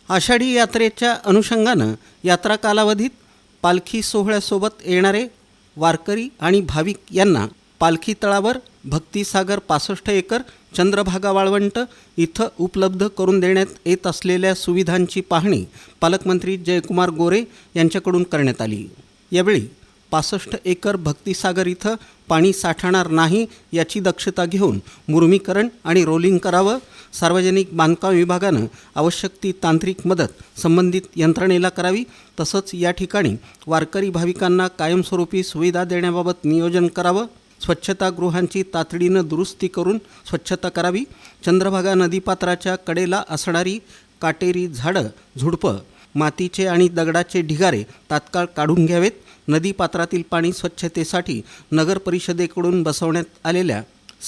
आषाढी यात्रेच्या अनुषंगानं यात्रा कालावधीत पालखी सोहळ्यासोबत येणारे वारकरी आणि भाविक यांना पालखी तळावर भक्तिसागर 65 एकर चंद्रभागा वाळवंट इथं उपलब्ध करून देण्यात येत असलेल्या सुविधांची पाहणी पालकमंत्री जयकुमार गोरे यांच्याकडून करण्यात आली। यावेळी 65 एकर भक्तिसागर इथं पाणी साठणार नाही याची दक्षता घेऊन मुरमीकरण आणि रोलिंग करावं। सार्वजनिक बांधकाम विभागानं आवश्यक ती तांत्रिक मदत संबंधित यंत्रणेला करावी। तसंच या ठिकाणी वारकरी भाविकांना कायमस्वरूपी सुविधा देण्याबाबत नियोजन करावं। स्वच्छतागृहांची तातडीनं दुरुस्ती करून स्वच्छता करावी। चंद्रभागा नदीपात्राच्या कडेला असणारी काटेरी झाडं झुडपं मातीचे आणि दगडाचे ढिगारे तात्काळ काढून घ्यावेत। नदीपात्रातील पाणी स्वच्छतेसाठी नगर परिषदेकडून बसवण्यात आलेल्या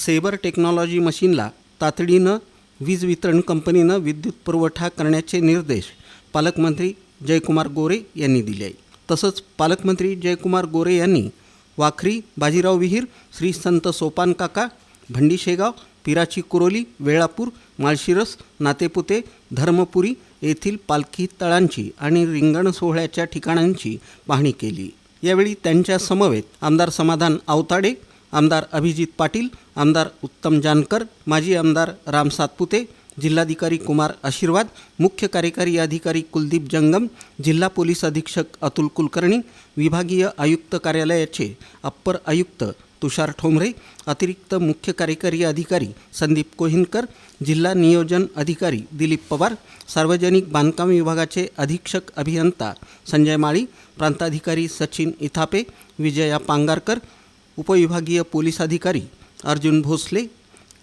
सेबर टेक्नॉलॉजी मशीनला तातडीनं वीज वितरण कंपनीनं विद्युत पुरवठा करण्याचे निर्देश पालकमंत्री जयकुमार गोरे यांनी दिले आहे। तसंच पालकमंत्री जयकुमार गोरे यांनी वाखरी, बाजीराव विहीर, श्री संत सोपान काका, भंडी शेगाव, पिराची कुरोली, वेळापूर, माळशिरस, नातेपुते, धर्मपुरी येथील पालखी तळांची आणि रिंगण सोहळ्याच्या ठिकाणांची पाहणी केली। यावेळी त्यांच्या समवेत आमदार समाधान आवताडे, आमदार अभिजित पाटील, आमदार उत्तम जानकर, माजी आमदार राम सातपुते, जिल्हाधिकारी कुमार आशीर्वाद, मुख्य कार्यकारी अधिकारी कुलदीप जंगम, जिल्हा पोलीस अधीक्षक अतुल कुलकर्णी, विभागीय आयुक्त कार्यालयाचे अप्पर आयुक्त तुषार ठोंबरे, अतिरिक्त मुख्य कार्यकारी अधिकारी संदीप कोहिनकर, जिल्हा नियोजन अधिकारी दिलीप पवार, सार्वजनिक बांधकाम विभागाचे अधीक्षक अभियंता संजय माळी, प्रांताधिकारी सचिन इथापे, विजया पांगारकर, उपविभागीय पोलीस अधिकारी अर्जुन भोसले,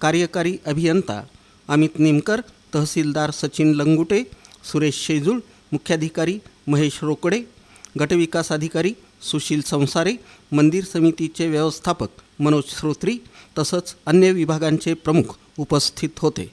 कार्यकारी अभियंता अमित निमकर, तहसीलदार सचिन लंगुटे, सुरेश शेजूळ, मुख्याधिकारी महेश रोकडे, गटविकास अधिकारी सुशील संसारे, मंदिर समितीचे व्यवस्थापक मनोज श्रोत्री तसंच अन्य विभागांचे प्रमुख उपस्थित होते।